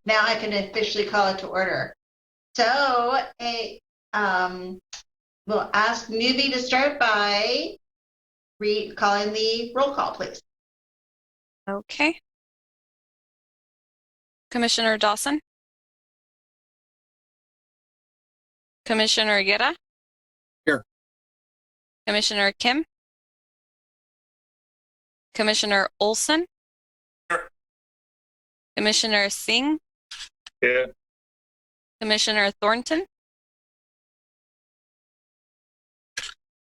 now I can officially call it to order. So we'll ask Newbie to start by calling the roll call, please. Okay. Commissioner Dawson? Commissioner Guerra? Here. Commissioner Kim? Commissioner Olson? Here. Commissioner Singh? Here. Commissioner Thornton?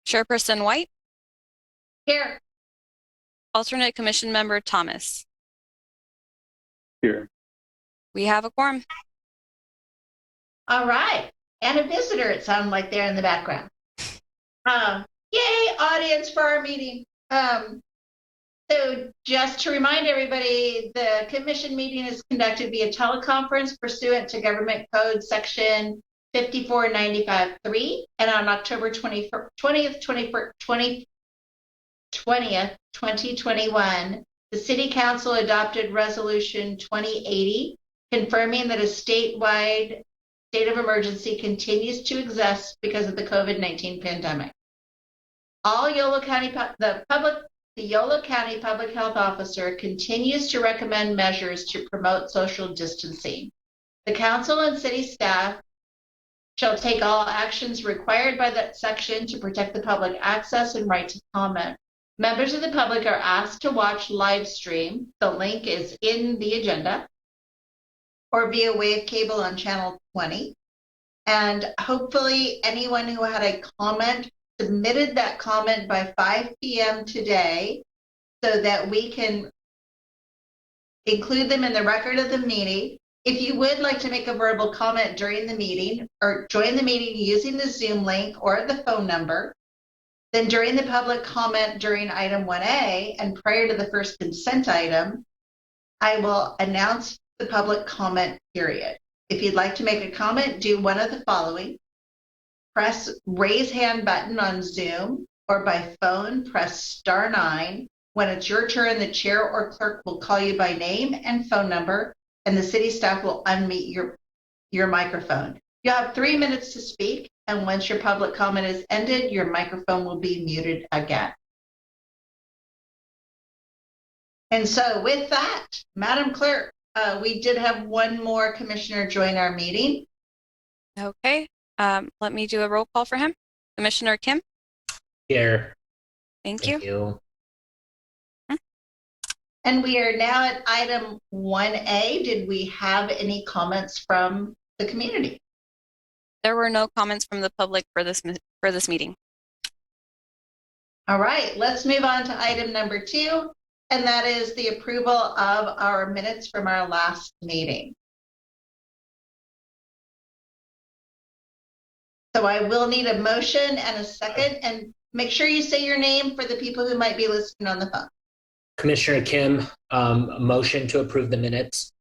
Chairperson White? Here. Alternate Commission Member Thomas? Here. We have a quorum. All right. And a visitor, it sounds like they're in the background. Yay, audience for our meeting. So just to remind everybody, the commission meeting is conducted via teleconference pursuant to Government Code Section 5495-3, and on October 20th, 2021, the City Council adopted Resolution 2080, confirming that a statewide state of emergency continues to exist because of the COVID-19 pandemic. All Yolo County, the Yolo County Public Health Officer continues to recommend measures to promote social distancing. The council and city staff shall take all actions required by that section to protect the public access and right to comment. Members of the public are asked to watch live stream. The link is in the agenda, or via wave cable on channel 20. And hopefully anyone who had a comment submitted that comment by 5 p.m. today so that we can include them in the record of the meeting. If you would like to make a verbal comment during the meeting or join the meeting using the Zoom link or the phone number, then during the public comment during item 1A and prior to the first consent item, I will announce the public comment period. If you'd like to make a comment, do one of the following. Press raise hand button on Zoom, or by phone, press *9. When it's your turn, the chair or clerk will call you by name and phone number, and the city staff will unmute your microphone. You'll have 3 minutes to speak, and once your public comment is ended, your microphone will be muted again. And so with that, Madam Clerk, we did have one more commissioner join our meeting. Okay. Let me do a roll call for him. Commissioner Kim? Here. Thank you. And we are now at item 1A. Did we have any comments from the community? There were no comments from the public for this meeting. All right, let's move on to item number 2, and that is the approval of our minutes from our last meeting. So I will need a motion and a second, and make sure you say your name for the people who might be listening on the phone. Commissioner Kim, motion to approve the minutes.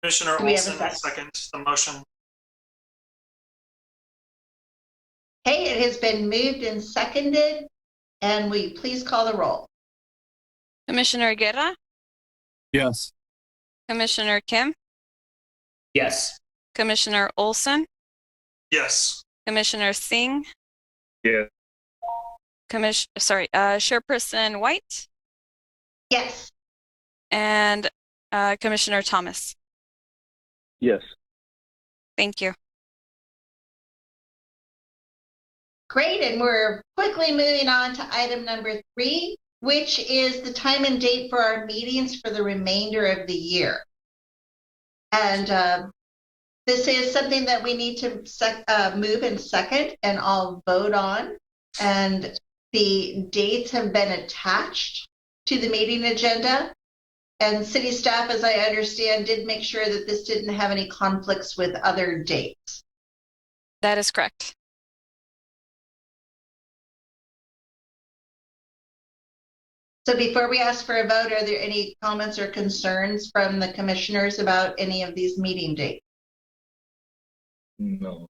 Commissioner Olson seconds the motion. Okay, it has been moved and seconded, and will you please call the roll? Commissioner Guerra? Yes. Commissioner Kim? Yes. Commissioner Olson? Yes. Commissioner Singh? Yeah. Chairperson White? Yes. And Commissioner Thomas? Yes. Thank you. Great, and we're quickly moving on to item number 3, which is the time and date for our meetings for the remainder of the year. And this is something that we need to move in second and I'll vote on. And the dates have been attached to the meeting agenda. And city staff, as I understand, did make sure that this didn't have any conflicts with other dates. That is correct. So before we ask for a vote, are there any comments or concerns from the commissioners about any of these meeting dates? No.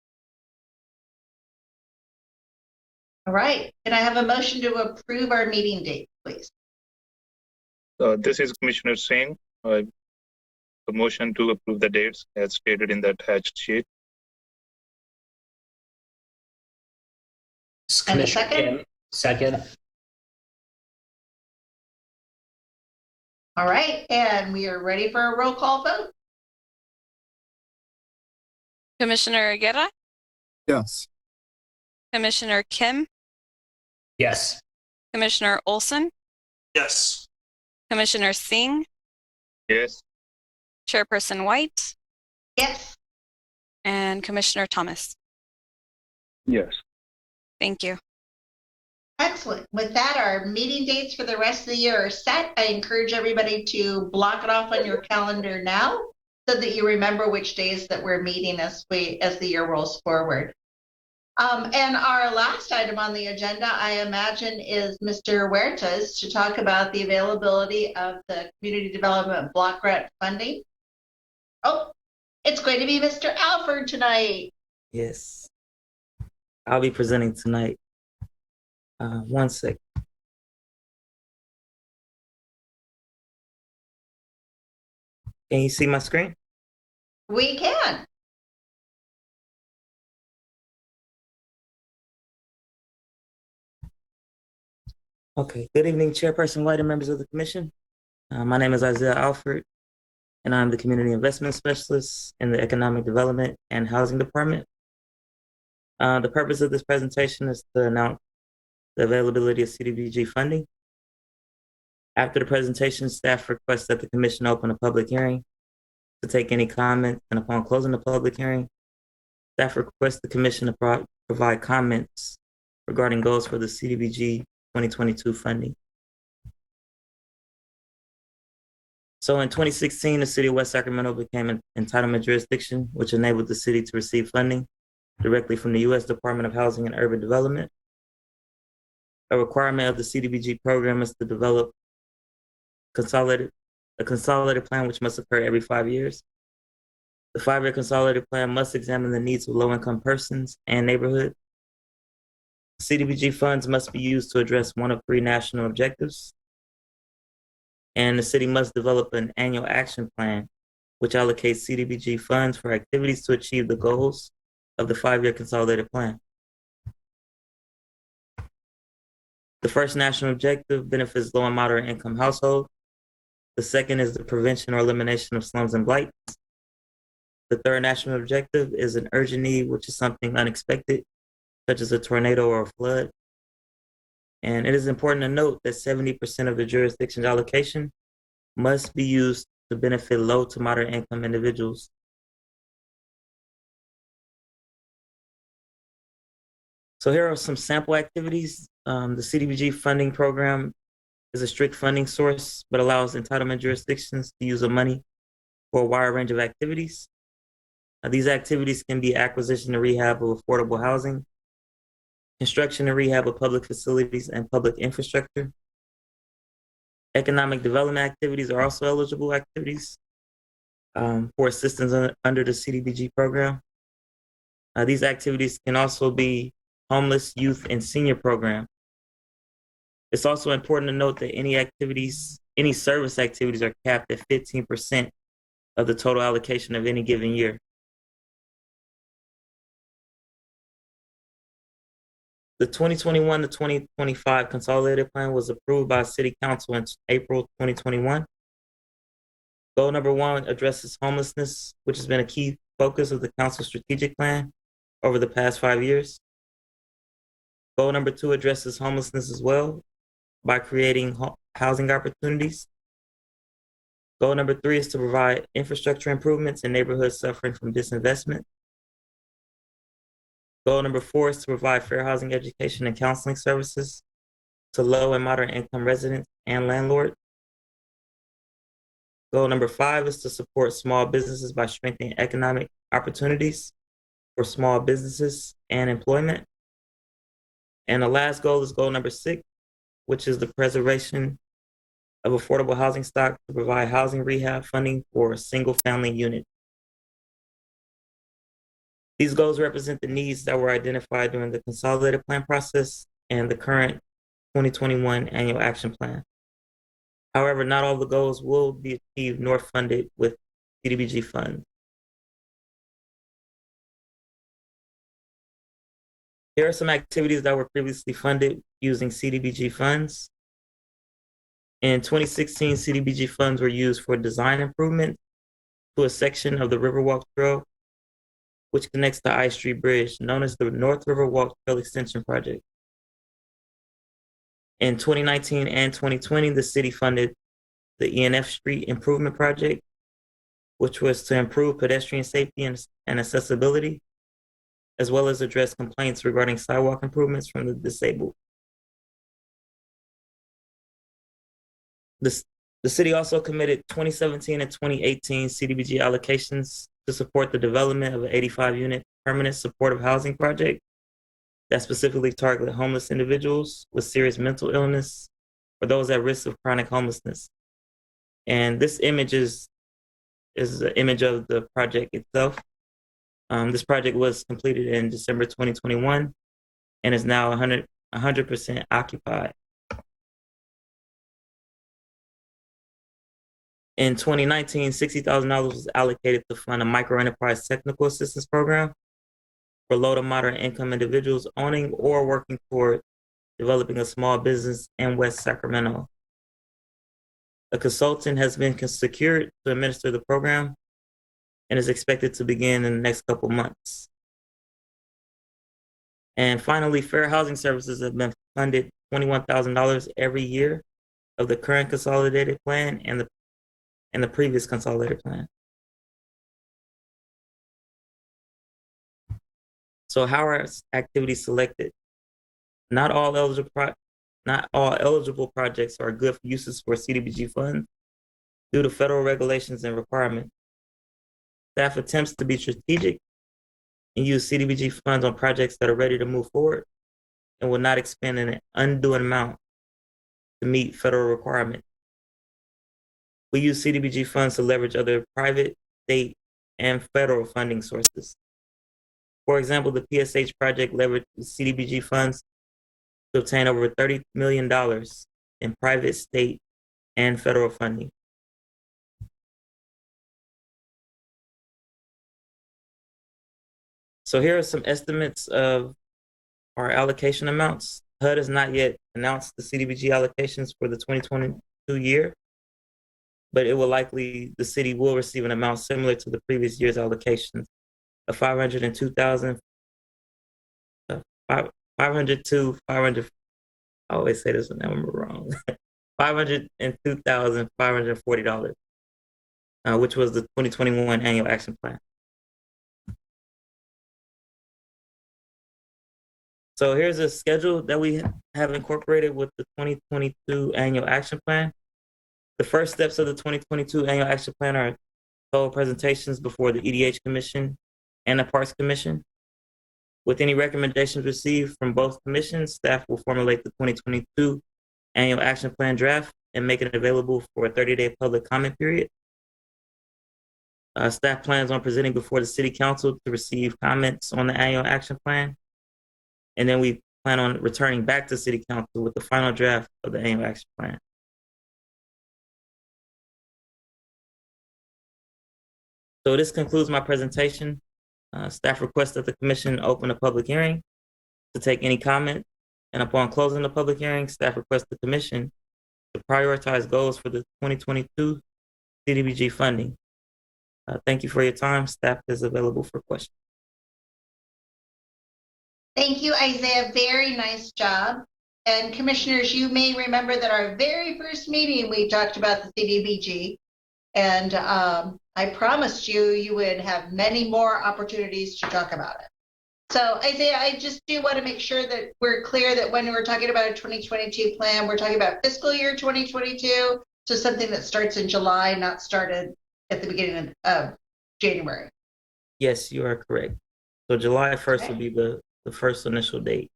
All right. Can I have a motion to approve our meeting date, please? This is Commissioner Singh. The motion to approve the dates as stated in the attached sheet. And a Commissioner second? Kim, second. All right, and we are ready for a roll call vote. Commissioner Guerra, Yes. Commissioner Kim, Yes. Commissioner Olson, Yes. Commissioner Singh, Yes. Chairperson White, Yes. and Commissioner Thomas. Yes. Thank you. Excellent. With that, our meeting dates for the rest of the year are set. I encourage everybody to block it off on your calendar now so that you remember which days that we're meeting as the year rolls forward. And our last item on the agenda, I imagine, is Mr. Huertas to talk about the availability of the Community Development Block Grant funding. Oh, it's going to be Mr. Alford tonight. Yes. I'll be presenting tonight. One sec. Can you see my screen? We can. Okay. Good evening, Chairperson White and members of the Commission. My name is Isaiah Alford, and I'm the Community Investment Specialist in the Economic Development and Housing Department. The purpose of this presentation is to announce the availability of CDBG funding. After the presentation, staff requests that the Commission open a public hearing to take any comments, and upon closing the public hearing, staff requests the Commission to provide comments regarding goals for the CDBG 2022 funding. So in 2016, the City of West Sacramento became an entitlement jurisdiction, which enabled the city to receive funding directly from the U.S. Department of Housing and Urban Development. A requirement of the CDBG program is to develop a consolidated plan which must occur every 5 years. The 5-year consolidated plan must examine the needs of low-income persons and neighborhoods. CDBG funds must be used to address one of 3 national objectives. And the city must develop an annual action plan which allocates CDBG funds for activities to achieve the goals of the 5-year consolidated plan. The first national objective benefits low and moderate income households. The second is the prevention or elimination of slums and blight. The third national objective is an urgent need, which is something unexpected, such as a tornado or a flood. And it is important to note that 70% of the jurisdiction's allocation must be used to benefit low to moderate income individuals. So here are some sample activities. The CDBG funding program is a strict funding source, but allows entitlement jurisdictions to use the money for a wide range of activities. These activities can be acquisition and rehab of affordable housing, construction and rehab of public facilities and public infrastructure. Economic development activities are also eligible activities for assistance under the CDBG program. These activities can also be homeless, youth, and senior program. It's also important to note that any service activities are capped at 15% of the total allocation of any given year. The 2021 to 2025 consolidated plan was approved by City Council in April 2021. Goal number 1 addresses homelessness, which has been a key focus of the council's strategic plan over the past 5 years. Goal number 2 addresses homelessness as well by creating housing opportunities. Goal number 3 is to provide infrastructure improvements in neighborhoods suffering from disinvestment. Goal number 4 is to provide fair housing education and counseling services to low and moderate income residents and landlords. Goal number 5 is to support small businesses by strengthening economic opportunities for small businesses and employment. And the last goal is goal number 6, which is the preservation of affordable housing stock to provide housing rehab funding for single-family units. These goals represent the needs that were identified during the consolidated plan process and the current 2021 annual action plan. However, not all the goals will be achieved nor funded with CDBG funds. Here are some activities that were previously funded using CDBG funds. In 2016, CDBG funds were used for design improvement to a section of the Riverwalk Trail, which connects the I Street Bridge, known as the North Riverwalk Trail Extension Project. In 2019 and 2020, the city funded the ENF Street Improvement Project, which was to improve pedestrian safety and accessibility, as well as address complaints regarding sidewalk improvements from the disabled. The city also committed 2017 and 2018 CDBG allocations to support the development of an 85-unit permanent supportive housing project that specifically targeted homeless individuals with serious mental illness or those at risk of chronic homelessness. And this image is an image of the project itself. This project was completed in December 2021 and is now 100% occupied. In 2019, $60,000 was allocated to fund a microenterprise technical assistance program for low to moderate income individuals owning or working toward developing a small business in West Sacramento. A consultant has been secured to administer the program and is expected to begin in the next couple months. And finally, fair housing services have been funded $21,000 every year of the current consolidated plan and the previous consolidated plan. So how are activities selected? Not all eligible projects are good uses for CDBG funds due to federal regulations and requirements. Staff attempts to be strategic and use CDBG funds on projects that are ready to move forward and will not expend an undue amount to meet federal requirements. We use CDBG funds to leverage other private, state, and federal funding sources. For example, the PSH project leveraged CDBG funds to obtain over $30 million in private, state, and federal funding. So here are some estimates of our allocation amounts. HUD has not yet announced the CDBG allocations for the 2022 year, but the city will receive an amount similar to the previous year's allocations of $502,000, I always say this number wrong, $502,540, which was the 2021 annual action plan. So here's a schedule that we have incorporated with the 2022 annual action plan. The first steps of the 2022 annual action plan are sole presentations before the EDH Commission and the Parks Commission. With any recommendations received from both commissions, staff will formulate the 2022 annual action plan draft and make it available for a 30-day public comment period. Staff plans on presenting before the City Council to receive comments on the annual action plan. And then we plan on returning back to City Council with the final draft of the annual action plan. So this concludes my presentation. Staff requests that the commission open a public hearing to take any comment. And upon closing the public hearing, staff requests the commission to prioritize goals for the 2022 CDBG funding. Thank you for your time. Staff is available for questions. Thank you, Isaiah. Very nice job. And commissioners, you may remember that our very first meeting, we talked about the CDBG. And I promised you would have many more opportunities to talk about it. So Isaiah, I just do want to make sure that we're clear that when we're talking about a 2022 plan, we're talking about fiscal year 2022. So something that starts in July, not started at the beginning of January. Yes, you are correct. So July 1st will be the first initial date.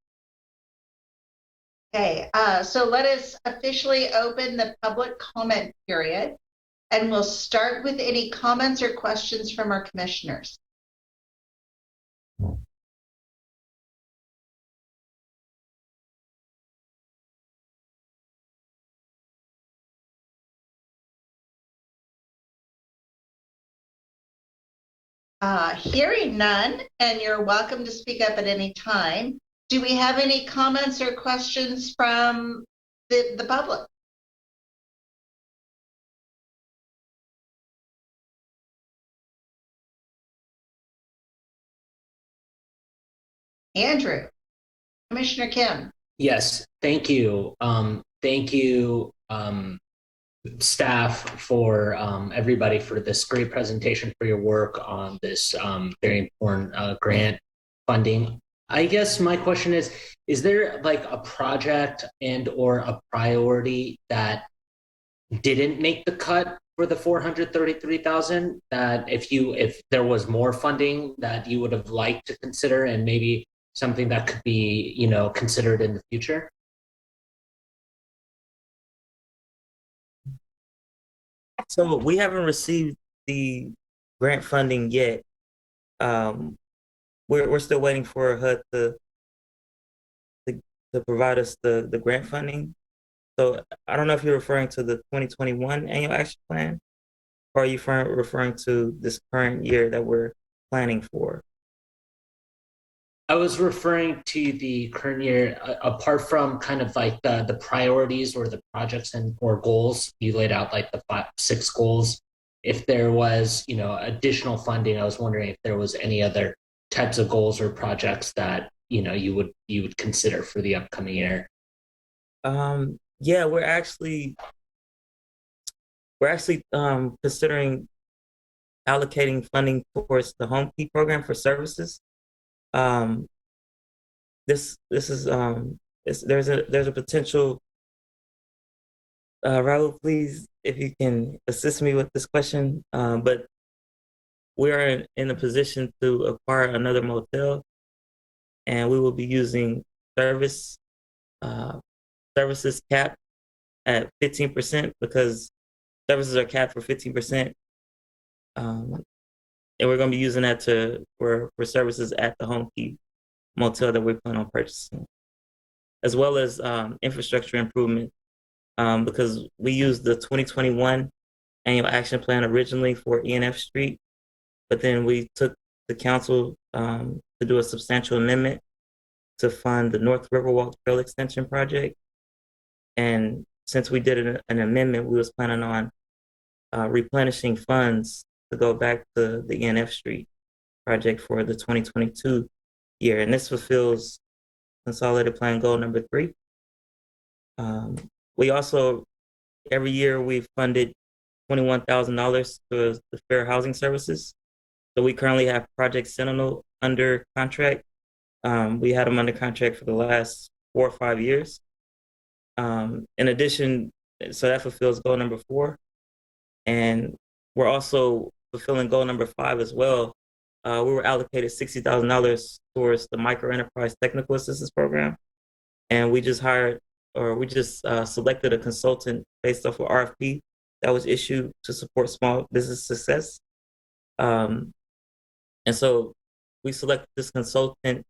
Okay, so let us officially open the public comment period, and we'll start with any comments or questions from our commissioners. Hearing none, and you're welcome to speak up at any time. Do we have any comments or questions from the public? Andrew, Commissioner Kim. Yes, thank you. Thank you, staff, for everybody for this great presentation, for your work on this very important grant funding. I guess my question is there like a project and or a priority that didn't make the cut for the 433,000 that if there was more funding that you would have liked to consider, and maybe something that could be, considered in the future? So we haven't received the grant funding yet. We're still waiting for HUD to provide us the grant funding. So I don't know if you're referring to the 2021 annual action plan, or are you referring to this current year that we're planning for? I was referring to the current year, apart from kind of like the priorities or the projects and or goals you laid out, like the 6 goals. If there was, additional funding, I was wondering if there was any other types of goals or projects that you would consider for the upcoming year. Yeah, we're actually considering allocating funding towards the Home Key program for services. This is there's a potential. Raul, please, if you can assist me with this question. But we are in a position to acquire another motel, and we will be using services capped at 15%, because services are capped for 15%. And we're going to be using that for services at the Home Key motel that we plan on purchasing, as well as infrastructure improvement, because we used the 2021 annual action plan originally for ENF Street, but then we took the council to do a substantial amendment to fund the North Riverwalk Trail Extension project. And since we did an amendment, we was planning on replenishing funds to go back to the ENF Street project for the 2022 year. And this fulfills consolidated plan goal number 3. We also, every year we've funded $21,000 to the Fair Housing Services. So we currently have Project Sentinel under contract. We had them under contract for the last 4 or 5 years. In addition, so that fulfills goal number 4. And we're also fulfilling goal number 5 as well. We were allocated $60,000 towards the Micro Enterprise Technical Assistance Program. And we just selected a consultant based off of RFP that was issued to support small business success. And so we selected this consultant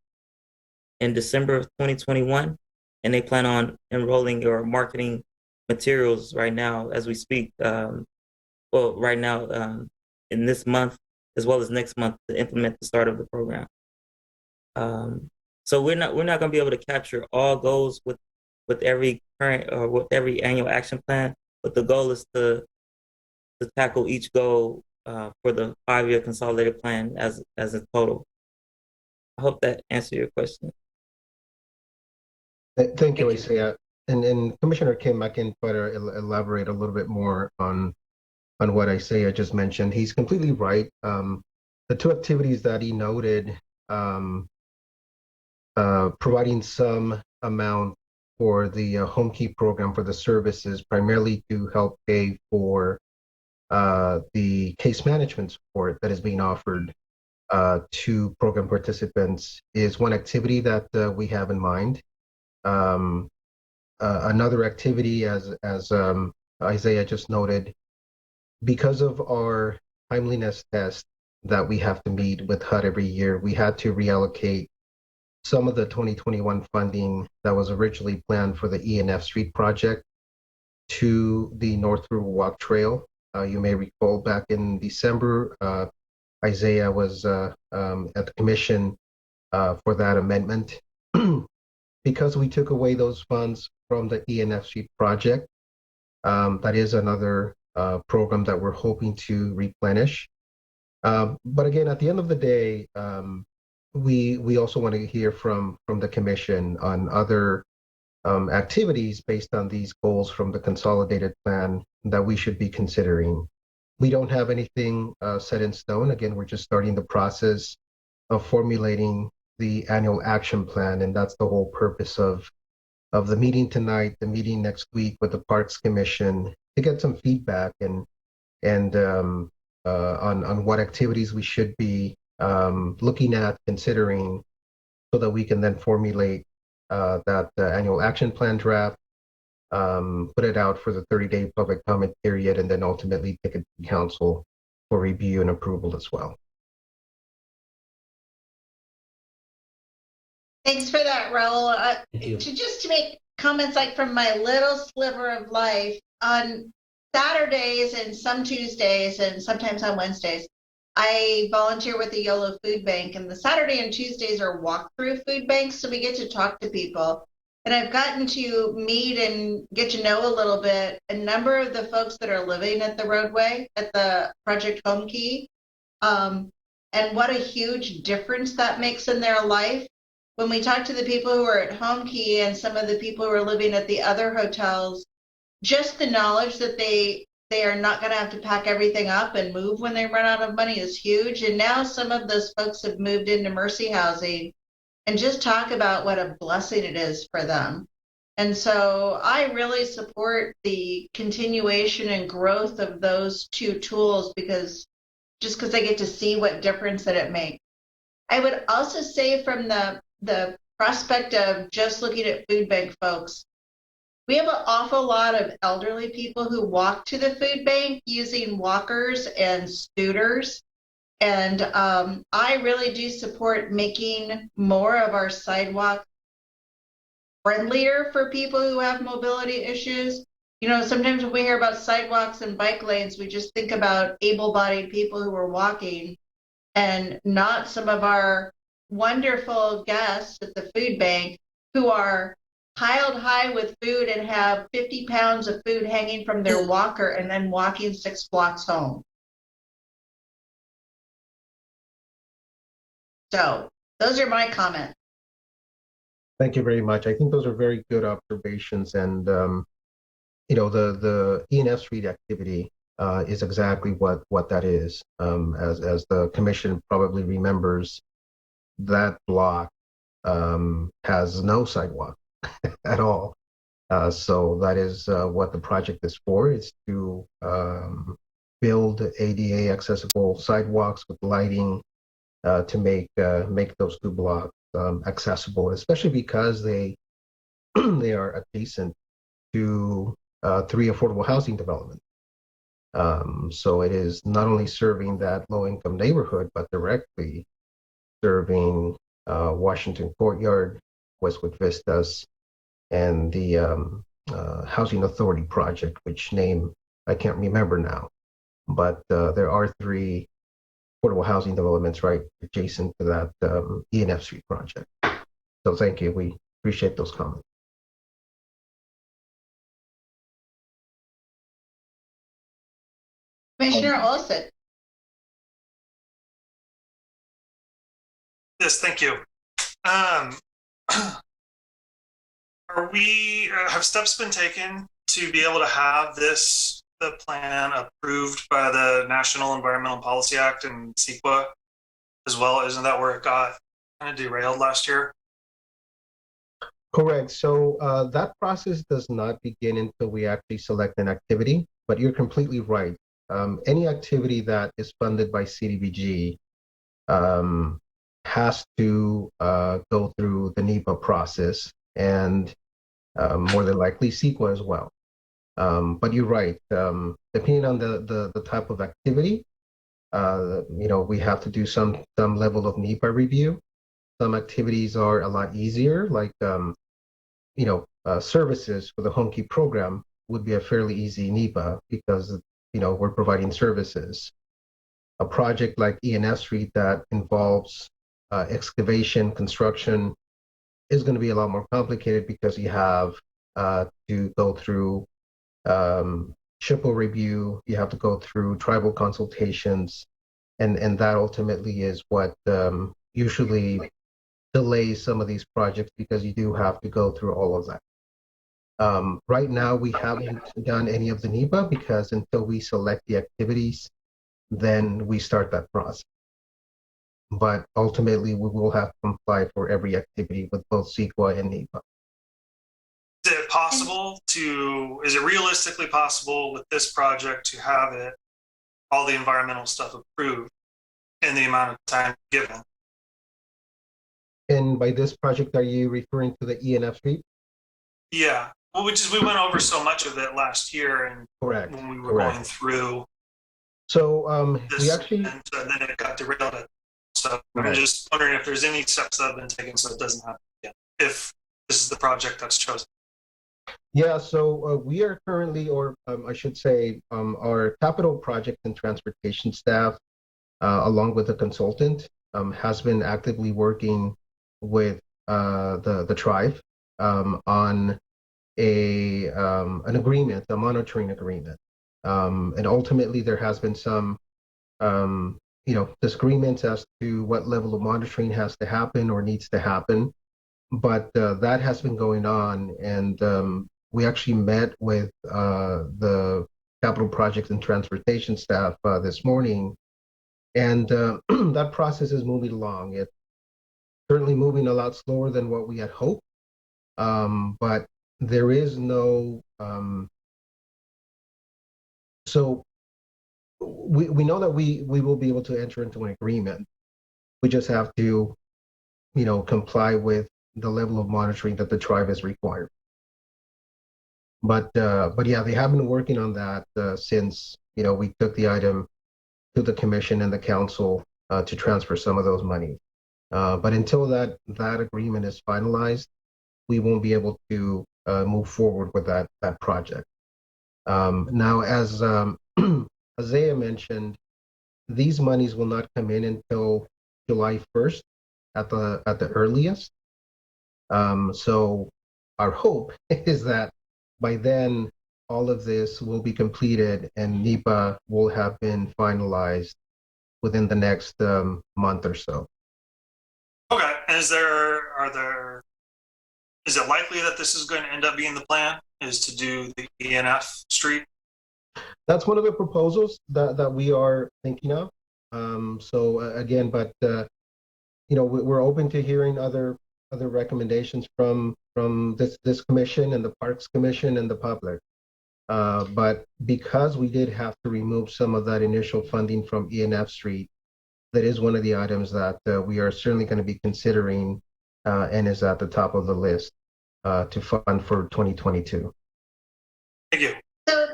in December of 2021, and they plan on enrolling or marketing materials right now as we speak. Right now in this month, as well as next month, to implement the start of the program. So we're not going to be able to capture all goals with every current or with every annual action plan, but the goal is to tackle each goal for the 5-year consolidated plan as a total. I hope that answered your question. Thank you, Isaiah. And Commissioner Kim, I can try to elaborate a little bit more on what Isaiah just mentioned. He's completely right. The 2 activities that he noted, providing some amount for the Home Key program for the services, primarily to help pay for the case management support that is being offered to program participants, is one activity that we have in mind. Another activity, as Isaiah just noted, because of our timeliness test that we have to meet with HUD every year, we had to reallocate some of the 2021 funding that was originally planned for the ENF Street project to the North Riverwalk Trail. You may recall back in December, Isaiah was at the commission for that amendment. Because we took away those funds from the ENFC project, that is another program that we're hoping to replenish. But again, at the end of the day, we also want to hear from the commission on other activities based on these goals from the consolidated plan that we should be considering. We don't have anything set in stone. Again, we're just starting the process of formulating the annual action plan, and that's the whole purpose of the meeting tonight, the meeting next week with the Parks Commission, to get some feedback and on what activities we should be looking at, considering, so that we can then formulate that annual action plan draft, put it out for the 30-day public comment period, and then ultimately take it to council for review and approval as well. Thanks for that, Raul. Thank you. To make comments like from my little sliver of life, on Saturdays and some Tuesdays and sometimes on Wednesdays, I volunteer with the YOLO Food Bank, and the Saturday and Tuesdays are walkthrough food banks, so we get to talk to people. And I've gotten to meet and get to know a little bit a number of the folks that are living at the roadway at the Project Home Key, and what a huge difference that makes in their life. When we talk to the people who are at Home Key and some of the people who are living at the other hotels, just the knowledge that they are not going to have to pack everything up and move when they run out of money is huge. And now some of those folks have moved into Mercy Housing, and just talk about what a blessing it is for them. And so I really support the continuation and growth of those two tools, because I get to see what difference that it makes. I would also say, from the prospect of just looking at food bank folks, we have an awful lot of elderly people who walk to the food bank using walkers and scooters. And I really do support making more of our sidewalk friendlier for people who have mobility issues. You know, sometimes when we hear about sidewalks and bike lanes, we just think about able-bodied people who are walking, and not some of our wonderful guests at the food bank who are piled high with food and have 50 pounds of food hanging from their walker and then walking 6 blocks home. So those are my comments. Thank you very much. I think those are very good observations, and you know, the ENF Street activity is exactly what that is. As the commission probably remembers, that block has no sidewalk at all. So that is what the project is for, is to build ADA accessible sidewalks with lighting to make those 2 blocks accessible, especially because they are adjacent to 3 affordable housing developments. So it is not only serving that low-income neighborhood, but directly serving Washington Courtyard, Westwood Vistas, and the Housing Authority project, which name I can't remember now. But there are 3 affordable housing developments right adjacent to that ENF Street project. So thank you. We appreciate those comments. Commissioner Olson. Yes, thank you. Have steps been taken to be able to have the plan approved by the National Environmental Policy Act and CEQA as well? Isn't that where it got kind of derailed last year? Correct. So that process does not begin until we actually select an activity, but you're completely right. Any activity that is funded by CDBG has to go through the NEPA process, and more than likely CEQA as well. But you're right. Depending on the type of activity, you know, we have to do some level of NEPA review. Some activities are a lot easier, like you know, services for the Home Key program would be a fairly easy NEPA, because you know, we're providing services. A project like ENF Street that involves excavation, construction is going to be a lot more complicated because you have to go through SHPO review, you have to go through tribal consultations, and that ultimately is what usually delays some of these projects because you do have to go through all of that. Right now, we haven't done any of the NEPA because until we select the activities, then we start that process. But ultimately, we will have to comply for every activity with both CEQA and NEPA. Is it realistically possible with this project to have all the environmental stuff approved in the amount of time given? And by this project, are you referring to the ENF Street? Yeah. Well, we went over so much of it last year, and Correct. when we were going through. So this, we actually, and then it got derailed. So right. I'm just wondering if there's any steps that have been taken so it doesn't happen again, if this is the project that's chosen. Yeah, so we are currently, or I should say, our capital project and transportation staff, along with a consultant, has been actively working with the tribe on an agreement, a monitoring agreement. And ultimately, there has been some, disagreements as to what level of monitoring has to happen or needs to happen. But that has been going on, and we actually met with the capital projects and transportation staff this morning, and that process is moving along. It's certainly moving a lot slower than what we had hoped, but there is no. So we know that we will be able to enter into an agreement. We just have to, comply with the level of monitoring that the tribe is required. But yeah, they have been working on that since we took the item to the commission and the council to transfer some of those money. But until that agreement is finalized, we won't be able to move forward with that project. Now, as Isaiah mentioned, these monies will not come in until July 1st at the earliest. So our hope is that by then all of this will be completed and NEPA will have been finalized within the next month or so. Okay. And is it likely that this is going to end up being the plan, is to do the ENF Street? That's one of the proposals that we are thinking of. Again, but we're open to hearing other recommendations from this commission and the Parks Commission and the public. But because we did have to remove some of that initial funding from ENF Street, that is one of the items that we are certainly going to be considering and is at the top of the list to fund for 2022. Thank you. So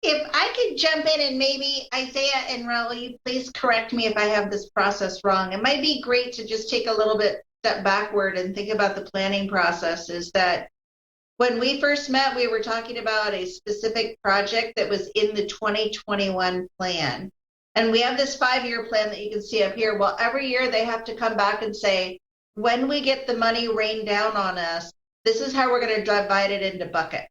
if I could jump in and maybe Isaiah and Raul, you please correct me if I have this process wrong. It might be great to just take a little bit step backward and think about the planning process. Is that when we first met, we were talking about a specific project that was in the 2021 plan. And we have this 5-year plan that you can see up here. Well, every year they have to come back and say, when we get the money rained down on us, this is how we're going to divide it into buckets.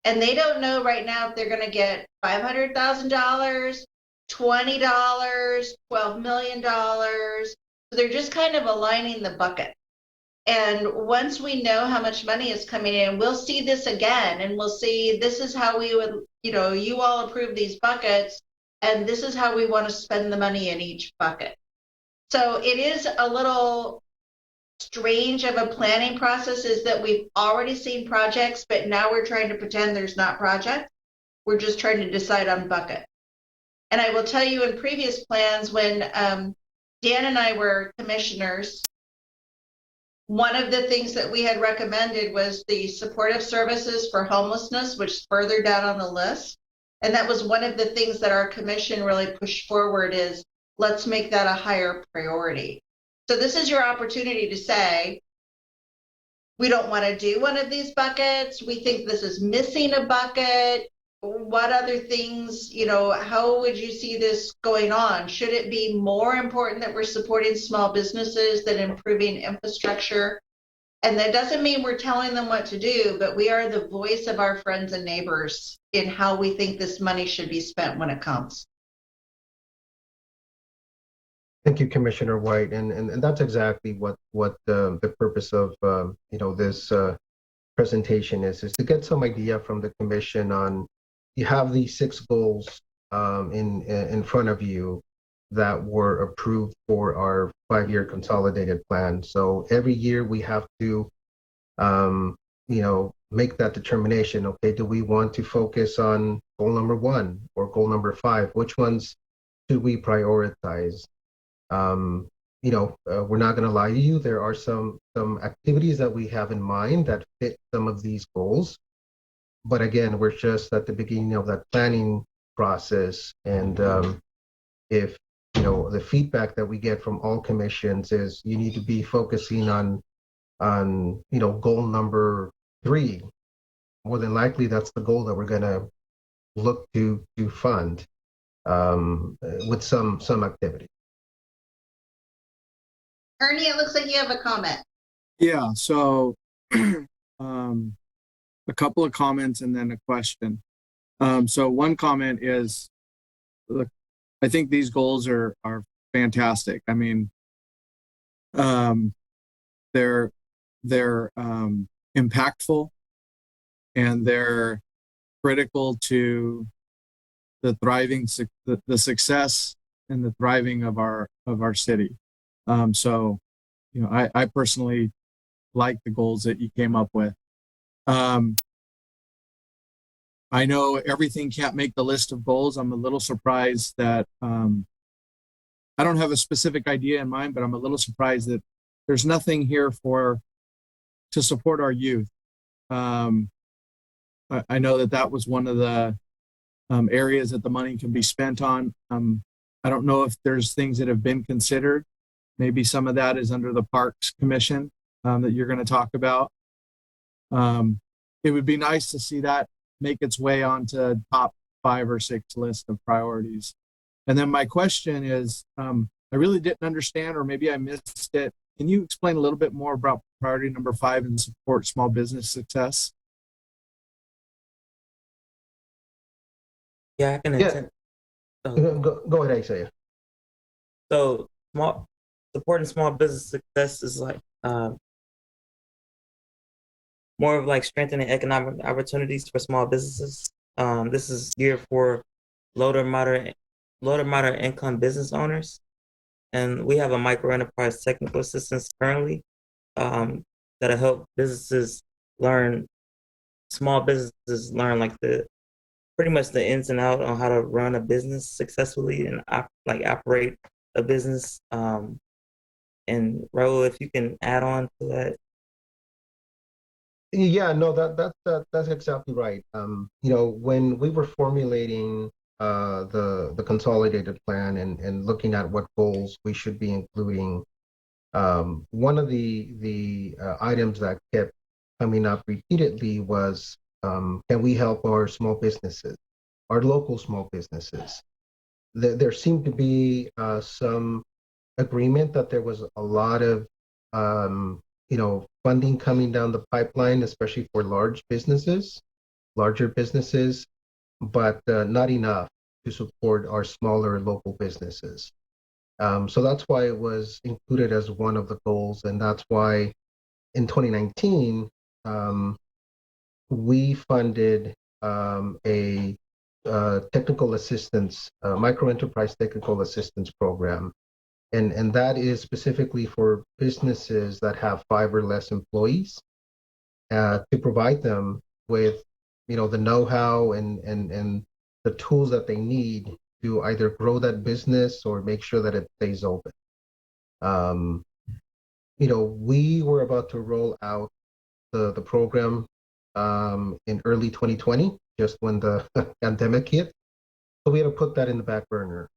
And they don't know right now if they're going to get $500,000, $20, $12 million. So they're just kind of aligning the bucket. And once we know how much money is coming in, we'll see this again, and we'll see this is how we would, you all approve these buckets, and this is how we want to spend the money in each bucket. So it is a little strange of a planning process, is that we've already seen projects, but now we're trying to pretend there's not projects. We're just trying to decide on bucket. And I will tell you, in previous plans, when Dan and I were commissioners, one of the things that we had recommended was the supportive services for homelessness, which is further down on the list. And that was one of the things that our commission really pushed forward, is let's make that a higher priority. So this is your opportunity to say, we don't want to do one of these buckets. We think this is missing a bucket, what other things, how would you see this going on? Should it be more important that we're supporting small businesses than improving infrastructure? And that doesn't mean we're telling them what to do, but we are the voice of our friends and neighbors in how we think this money should be spent when it comes. Thank you, Commissioner White, and that's exactly what the purpose of this presentation is to get some idea from the commission on. You have these 6 goals in front of you that were approved for our 5-year consolidated plan. So every year we have to make that determination. Okay, do we want to focus on goal number 1 or goal number 5? Which ones should we prioritize? We're not going to lie to you. There are some activities that we have in mind that fit some of these goals. But again, we're just at the beginning of that planning process. And if, the feedback that we get from all commissions is you need to be focusing on goal number 3, more than likely that's the goal that we're going to look to fund with some activity. Ernie, it looks like you have a comment. Yeah, so a couple of comments and then a question. So one comment is, look, I think these goals are fantastic. I mean, they're impactful, and they're critical to the success and the thriving of our city. So, I personally like the goals that you came up with. I know everything can't make the list of goals. I'm a little surprised that I don't have a specific idea in mind, but I'm a little surprised that there's nothing here to support our youth. I know that was one of the areas that the money can be spent on. I don't know if there's things that have been considered. Maybe some of that is under the Parks Commission that you're going to talk about. It would be nice to see that make its way onto top 5 or 6 list of priorities. And then my question is, I really didn't understand, or maybe I missed it. Can you explain a little bit more about priority number 5 and support small business success? Yeah, I can Yeah. attend. So, Go ahead, Isaiah. so supporting small business success is like more of like strengthening economic opportunities for small businesses. This is geared for low to moderate income business owners, and we have a micro enterprise technical assistance currently that'll help small businesses learn like pretty much the ins and outs on how to run a business successfully and operate a business. And Raul, if you can add on to that. Yeah, no, that's exactly right. When we were formulating the consolidated plan and looking at what goals we should be including, one of the items that kept coming up repeatedly was, can we help our small businesses, our local small businesses? There seemed to be some agreement that there was a lot of funding coming down the pipeline, especially for larger businesses, but not enough to support our smaller local businesses. So that's why it was included as one of the goals, and that's why in 2019 we funded a technical assistance, micro enterprise technical assistance program. And that is specifically for businesses that have 5 or less employees, to provide them with, the know-how and the tools that they need to either grow that business or make sure that it stays open. We were about to roll out the program in early 2020, just when the pandemic hit. So we had to put that in the back burner.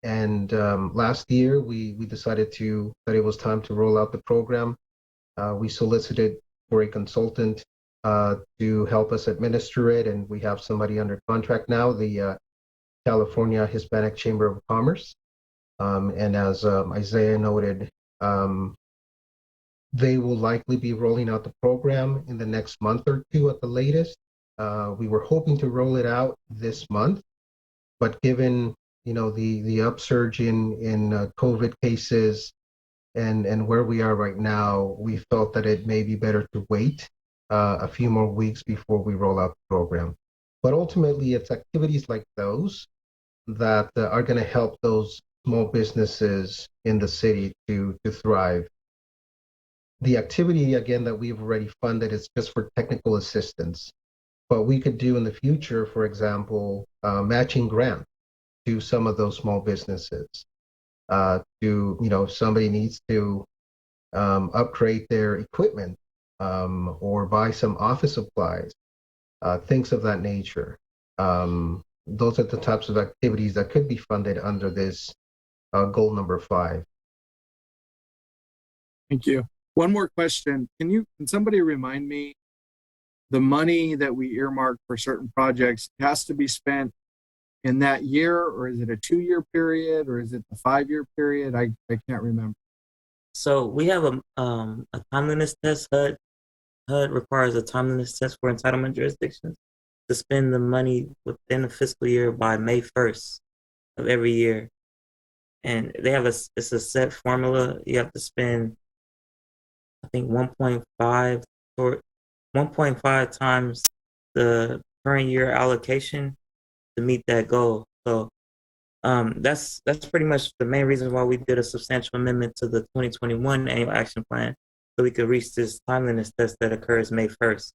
And last year, we decided that it was time to roll out the program. We solicited for a consultant to help us administer it, and we have somebody under contract now, the California Hispanic Chamber of Commerce. And as Isaiah noted, they will likely be rolling out the program in the next month or two at the latest. We were hoping to roll it out this month, but given the upsurge in COVID cases and where we are right now, we felt that it may be better to wait a few more weeks before we roll out the program. But ultimately, it's activities like those that are going to help those small businesses in the city to thrive. The activity, again, that we've already funded is just for technical assistance. But we could do in the future, for example, matching grant to some of those small businesses. If somebody needs to upgrade their equipment or buy some office supplies, things of that nature. Those are the types of activities that could be funded under this goal number 5. Thank you. One more question. Can somebody remind me the money that we earmark for certain projects has to be spent in that year, or is it a 2-year period, or is it a 5-year period? I can't remember. So we have a timeliness test. HUD requires a timeliness test for entitlement jurisdictions to spend the money within the fiscal year by May 1st of every year. And they have it's a set formula. You have to spend, I think, 1.5 times the current year allocation to meet that goal. So that's pretty much the main reason why we did a substantial amendment to the 2021 annual action plan, so we could reach this timeliness test that occurs May 1st.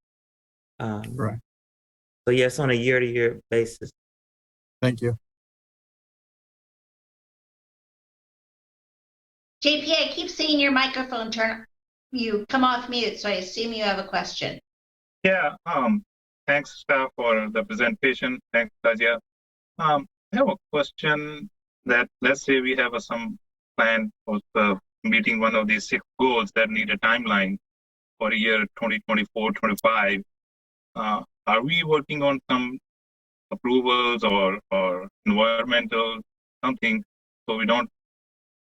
Right. So yes, on a year-to-year basis. Thank you. JP, I keep seeing your microphone you come off mute, so I assume you have a question. Yeah, thanks, staff, for the presentation. Thanks, Tajia. I have a question that, let's say we have some plan for meeting one of these 6 goals that need a timeline for the year 2024-25. Are we working on some approvals or environmental something, so we don't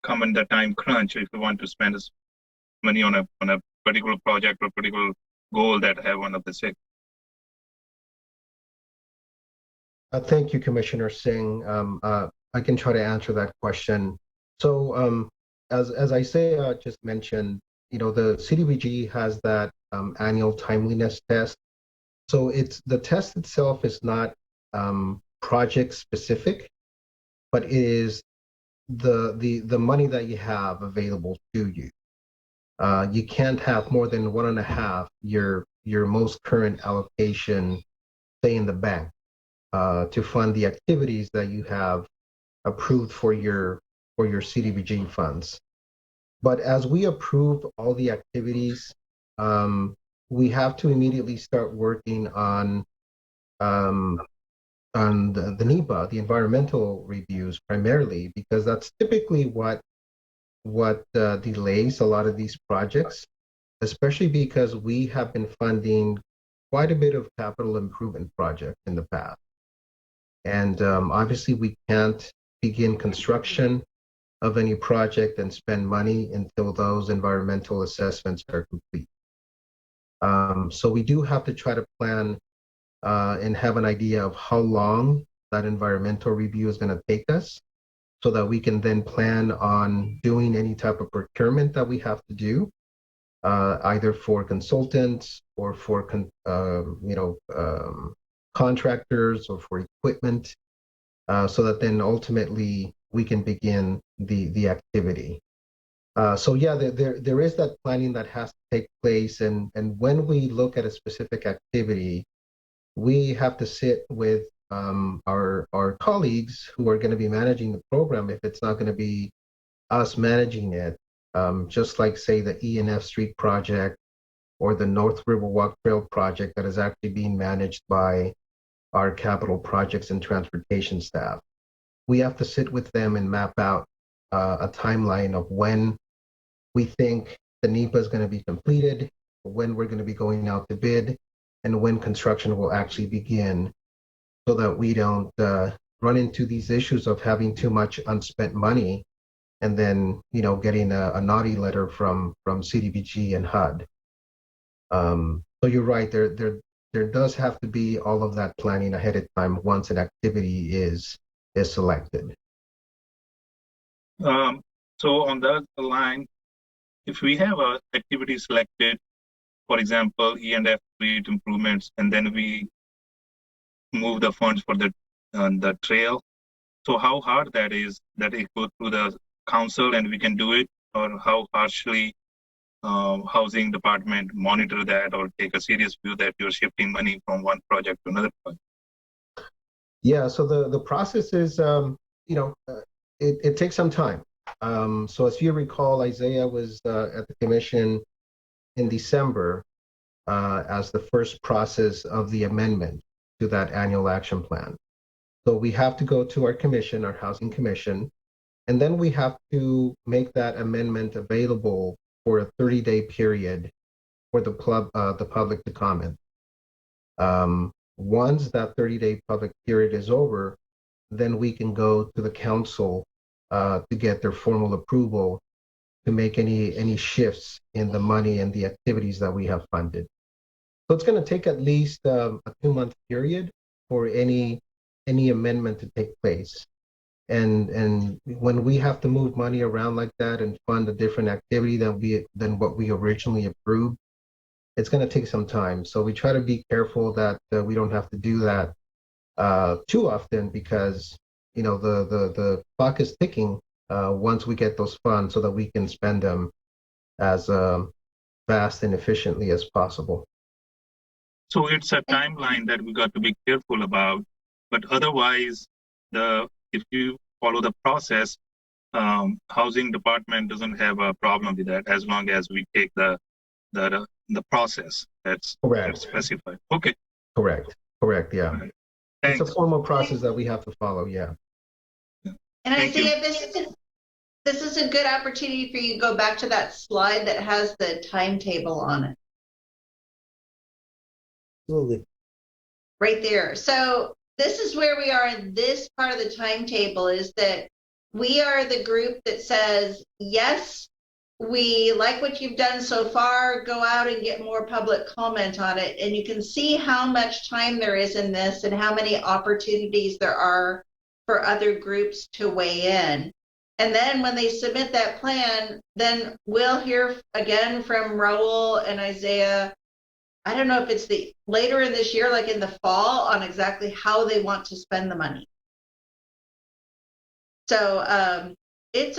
come in the time crunch if we want to spend this money on a particular project or particular goal that have one of the 6? Thank you, Commissioner Singh. I can try to answer that question. So as Isaiah just mentioned, the CDBG has that annual timeliness test. So the test itself is not project specific, but it is the money that you have available to you. You can't have more than 1.5 your most current allocation, say, in the bank, to fund the activities that you have approved for your CDBG funds. But as we approve all the activities, we have to immediately start working on the NEPA, the environmental reviews, primarily, because that's typically what delays a lot of these projects, especially because we have been funding quite a bit of capital improvement projects in the past. And obviously, we can't begin construction of any project and spend money until those environmental assessments are complete. So we do have to try to plan and have an idea of how long that environmental review is going to take us, so that we can then plan on doing any type of procurement that we have to do, either for consultants or for contractors or for equipment, so that then ultimately we can begin the activity. So yeah, there is that planning that has to take place, and when we look at a specific activity, we have to sit with our colleagues who are going to be managing the program, if it's not going to be us managing it, just like, say, the E&F Street project or the North Riverwalk Trail project that is actually being managed by our capital projects and transportation staff. We have to sit with them and map out a timeline of when we think the NEPA is going to be completed, when we're going to be going out to bid, and when construction will actually begin, so that we don't run into these issues of having too much unspent money and then getting a naughty letter from CDBG and HUD. So you're right, there does have to be all of that planning ahead of time once an activity is selected. So on that line, if we have a activity selected, for example, E&F street improvements, and then we move the funds for the trail. So how hard that is that it goes through the council and we can do it, or how harshly housing department monitor that or take a serious view that you're shifting money from one project to another project? Yeah, so the process is, it takes some time. So as you recall, Isaiah was at the commission in December as the first process of the amendment to that annual action plan. So we have to go to our commission, our housing commission, and then we have to make that amendment available for a 30-day period for the public to comment. Once that 30-day public period is over, then we can go to the council to get their formal approval to make any shifts in the money and the activities that we have funded. So it's going to take at least a 2-month period for any amendment to take place. And when we have to move money around like that and fund a different activity than what we originally approved, it's going to take some time. So we try to be careful that we don't have to do that too often, because the clock is ticking once we get those funds, so that we can spend them as fast and efficiently as possible. So it's a timeline that we got to be careful about, but otherwise, if you follow the process, housing department doesn't have a problem with that as long as we take the process that's specified. Okay. Correct. Yeah. Right. It's a formal process that we have to follow. Yeah. And Isaiah, this is a good opportunity for you to go back to that slide that has the timetable on it. Absolutely. Right there. So this is where we are in this part of the timetable, is that we are the group that says, yes, we like what you've done so far, go out and get more public comment on it. And you can see how much time there is in this and how many opportunities there are for other groups to weigh in. And then when they submit that plan, then we'll hear again from Raul and Isaiah. I don't know if it's later in this year, like in the fall, on exactly how they want to spend the money. So it's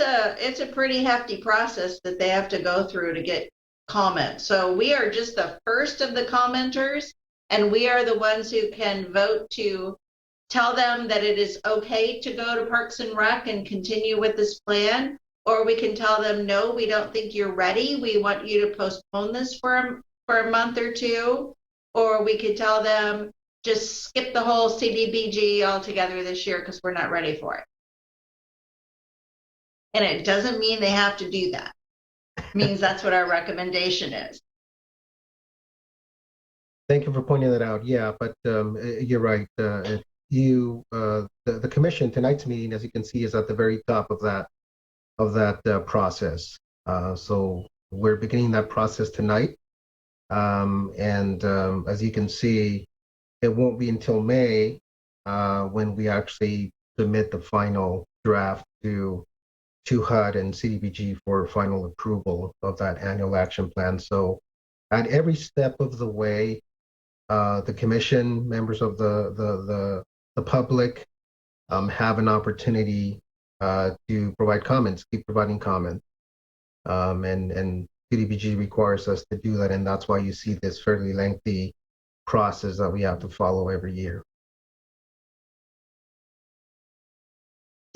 a pretty hefty process that they have to go through to get comment. So we are just the first of the commenters, and we are the ones who can vote to tell them that it is okay to go to Parks and Rec and continue with this plan, or we can tell them, no, we don't think you're ready. We want you to postpone this for a month or two, or we could tell them just skip the whole CDBG altogether this year because we're not ready for it. And it doesn't mean they have to do that. It means that's what our recommendation is. Thank you for pointing that out. Yeah, but you're right. The commission, tonight's meeting, as you can see, is at the very top of that process. So we're beginning that process tonight. As you can see, it won't be until May when we actually submit the final draft to HUD and CDBG for final approval of that annual action plan. So at every step of the way, the commission, members of the public have an opportunity to provide comments, keep providing comments. And CDBG requires us to do that, and that's why you see this fairly lengthy process that we have to follow every year.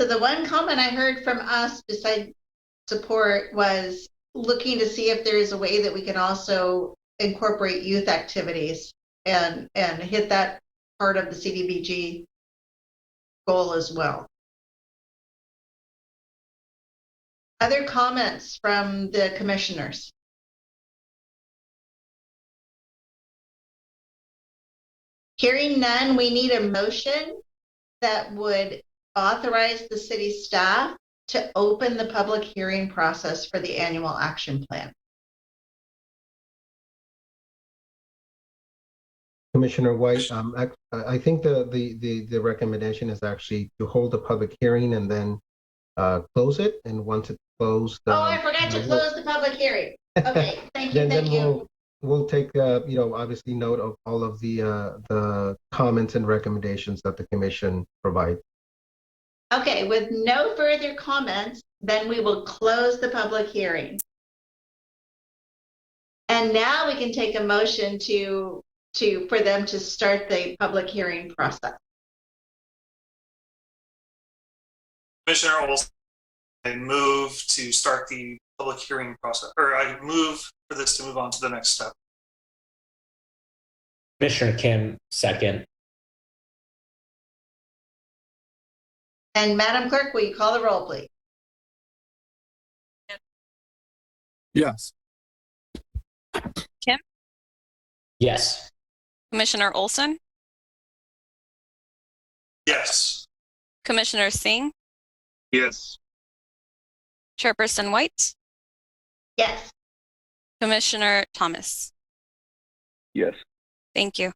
So the one comment I heard from us besides support was looking to see if there is a way that we can also incorporate youth activities and hit that part of the CDBG goal as well. Other comments from the commissioners? Hearing none, we need a motion that would authorize the city staff to open the public hearing process for the annual action plan. Commissioner White, I think the recommendation is actually to hold a public hearing and then close it. And once it's closed, Oh, I forgot to close the public hearing. Okay, thank you, then thank you. we'll take obviously note of all of the comments and recommendations that the commission provides. Okay, with no further comments, then we will close the public hearing. And now we can take a motion for them to start the public hearing process. Commissioner Olson, I move to start the public hearing process, or I move for this to move on to the next step. Commissioner Kim, second. And Madam Clerk, will you call the roll, please? Yes. Kim, Yes. Commissioner Olson, Yes. Commissioner Singh, Yes. Chairperson White, Yes. Commissioner Thomas. Yes. Thank you.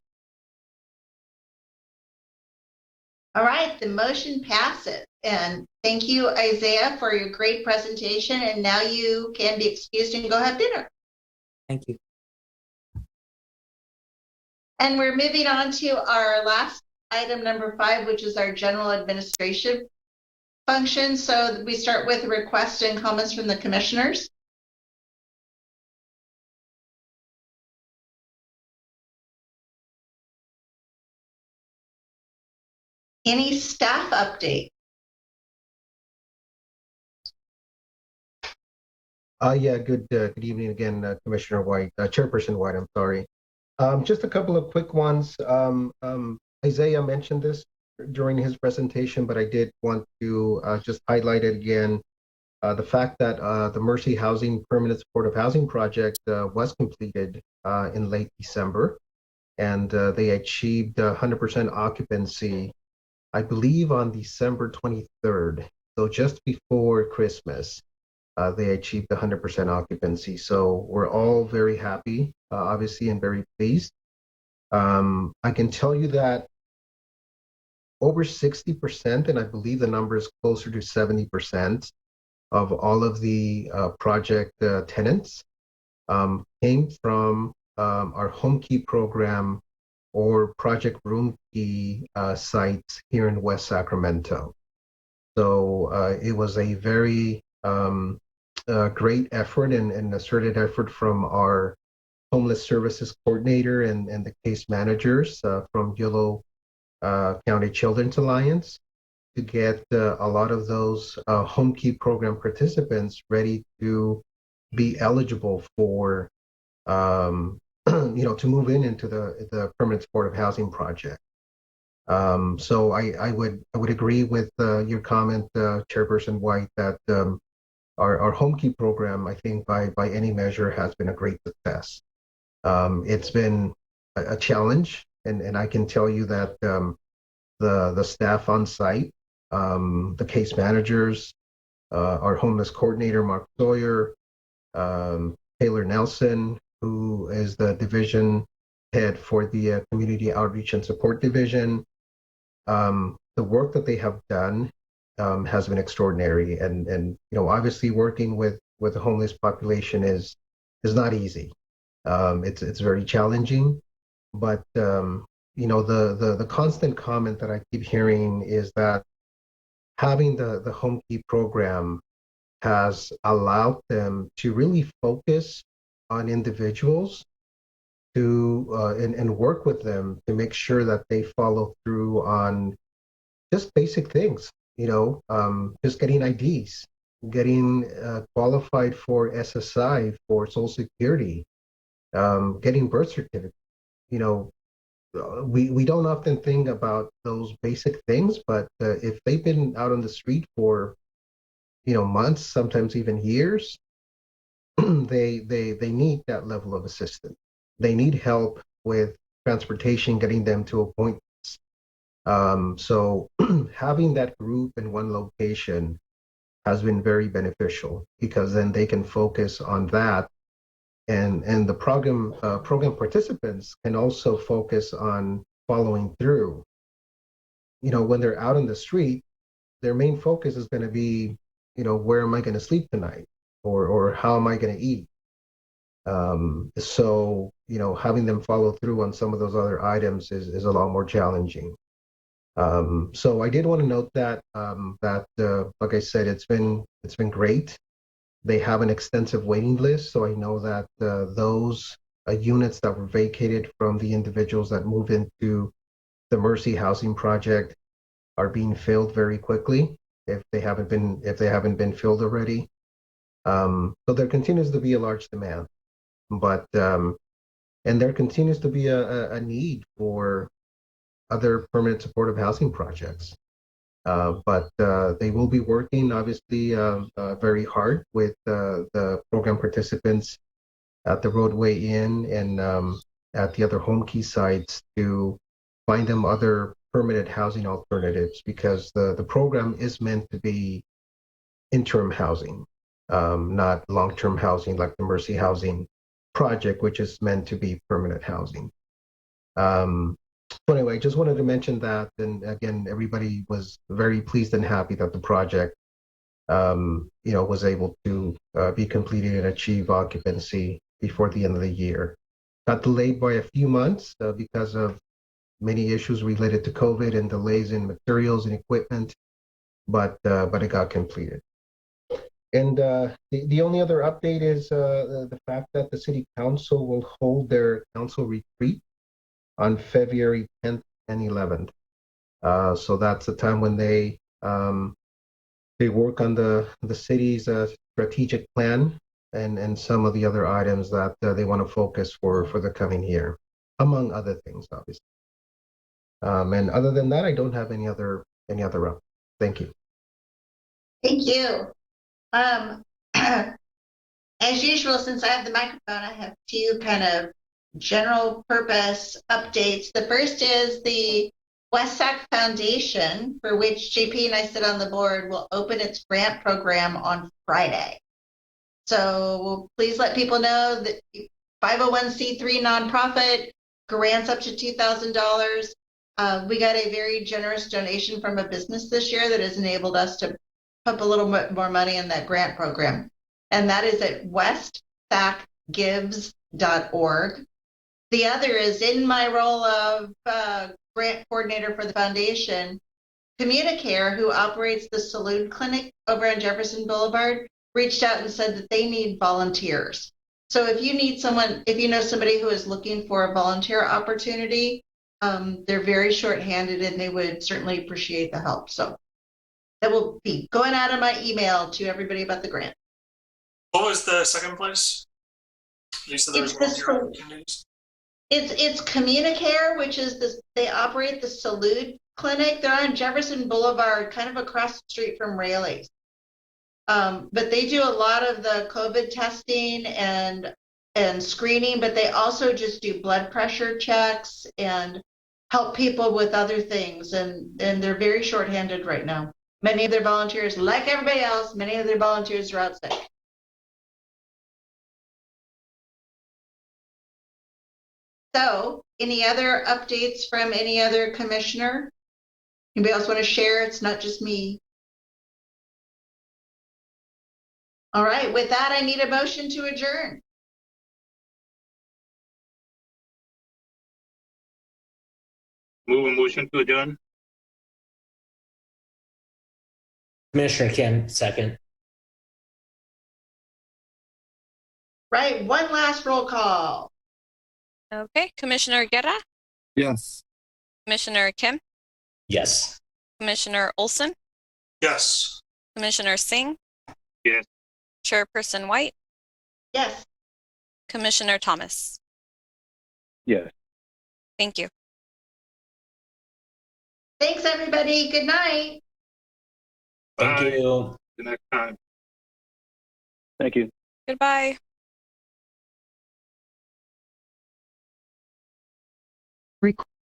All right, the motion passes. And thank you, Isaiah, for your great presentation. And now you can be excused and go have dinner. Thank you. And we're moving on to our last item, number 5, which is our general administration function. So we start with requests and comments from the commissioners. Any staff update? Yeah, good evening again, Commissioner White, Chairperson White, I'm sorry. Just a couple of quick ones. Isaiah mentioned this during his presentation, but I did want to just highlight it again. The fact that the Mercy Housing Permanent Supportive Housing Project was completed in late December, and they achieved 100% occupancy, I believe, on December 23rd. So just before Christmas, they achieved 100% occupancy. So we're all very happy, obviously, and very pleased. I can tell you that over 60%, and I believe the number is closer to 70%, of all of the project tenants came from our Home Key program or Project Room Key sites here in West Sacramento. So it was a very great effort and asserted effort from our homeless services coordinator and the case managers from Yolo County Children's Alliance to get a lot of those Home Key program participants ready to be eligible for to move into the permanent supportive housing project. So I would agree with your comment, Chairperson White, that our Home Key program, I think by any measure, has been a great success. It's been a challenge, and I can tell you that the staff on site, the case managers, our homeless coordinator, Mark Sawyer, Taylor Nelson, who is the division head for the Community Outreach and Support Division. The work that they have done has been extraordinary, and obviously working with the homeless population is not easy. It's very challenging, but the constant comment that I keep hearing is that having the Home Key program has allowed them to really focus on individuals and work with them to make sure that they follow through on just basic things, just getting IDs, getting qualified for SSI, for Social Security, getting birth certificates. We don't often think about those basic things, but if they've been out on the street for months, sometimes even years, they need that level of assistance. They need help with transportation, getting them to appointments. So having that group in one location has been very beneficial because then they can focus on that, and the program participants can also focus on following through. You know, when they're out in the street, their main focus is going to be, you know, where am I going to sleep tonight, or how am I going to eat? So, you know, having them follow through on some of those other items is a lot more challenging. So I did want to note that like I said, it's been great. They have an extensive waiting list, so I know that those units that were vacated from the individuals that moved into the Mercy Housing Project are being filled very quickly if they haven't been filled already. So there continues to be a large demand, but and there continues to be a need for other permanent supportive housing projects. But they will be working obviously very hard with the program participants at the Roadway Inn and at the other home key sites to find them other permanent housing alternatives, because the program is meant to be interim housing, not long-term housing like the Mercy Housing Project, which is meant to be permanent housing. So anyway, just wanted to mention that, and again, everybody was very pleased and happy that the project, you know, was able to be completed and achieve occupancy before the end of the year. Got delayed by a few months because of many issues related to COVID and delays in materials and equipment, but it got completed. And the only other update is the fact that the City Council will hold their council retreat on February 10th and 11th. So that's the time when they work on the city's strategic plan and some of the other items that they want to focus for the coming year, among other things, obviously. And other than that, I don't have any other up. Thank you. Thank you. As usual, since I have the microphone, I have two kind of general purpose updates. The first is the WESAC Foundation, for which JP and I sit on the board, will open its grant program on Friday. So please let people know that 501c3 nonprofit, grants up to $2,000. We got a very generous donation from a business this year that has enabled us to pump a little bit more money in that grant program. And that is at westsacgives.org. The other is, in my role of grant coordinator for the foundation, Communicare, who operates the Salute Clinic over on Jefferson Boulevard, reached out and said that they need volunteers. So if you need someone, if you know somebody who is looking for a volunteer opportunity, they're very short-handed and they would certainly appreciate the help. So that will be going out of my email to everybody about the grant. What was the second place? You said there was volunteer opportunities. It's Communicare, which is this. They operate the Salute Clinic. They're on Jefferson Boulevard, kind of across the street from Raley's. But they do a lot of the COVID testing and screening, but they also just do blood pressure checks and help people with other things. And they're very shorthanded right now. Many of their volunteers, like everybody else, many of their volunteers are out sick. So, any other updates from any other commissioner? Anybody else want to share? It's not just me. All right, with that, I need a motion to adjourn. Move a motion to adjourn. Commissioner Kim, second. Right, one last roll call. Okay, Commissioner Guerra, Yes. Commissioner Kim, Yes. Commissioner Olson, Yes. Commissioner Singh, Yes. Chairperson White, Yes. Commissioner Thomas. Yes. Thank you. Thanks, everybody. Good night. Thank Bye. you. The next time. Thank you. Goodbye. Record